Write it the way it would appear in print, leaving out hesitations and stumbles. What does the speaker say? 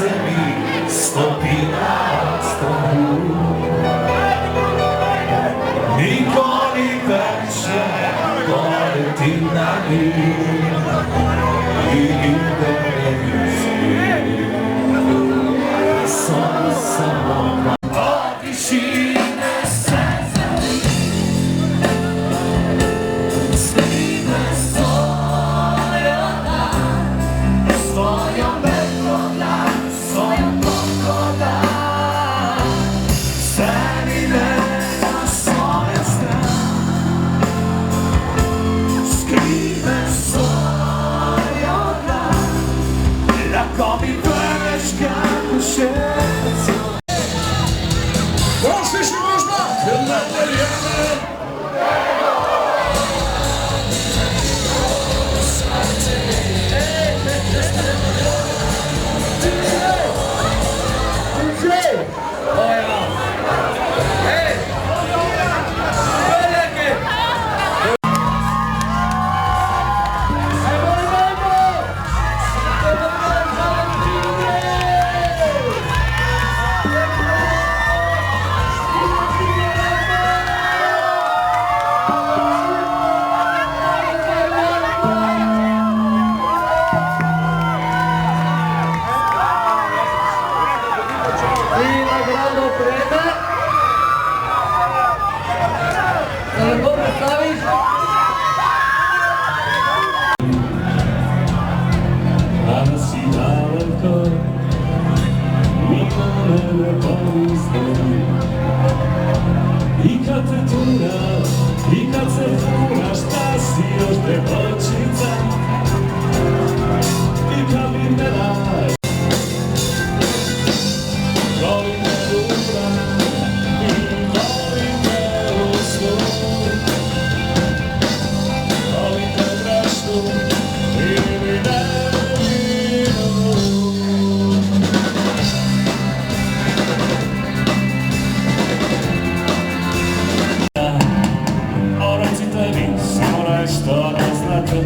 se mi stopila od strahu. Nikoli veče poletim na njih i idem neviski. Samo od tišine se zeli, snime svojom dan, svojom bezbogdan, svojom pokodan. Stani me na svoje stran, skrime svojom dan, lako mi veš kako šeca. Sliši možda? I kad te tura, i kad se furaš da si još devojčica, i kad mi ne daj, volim te ljubav i volim te u snu, volim te brašnu ili nevinu. Recite mi samo nešto ne znate,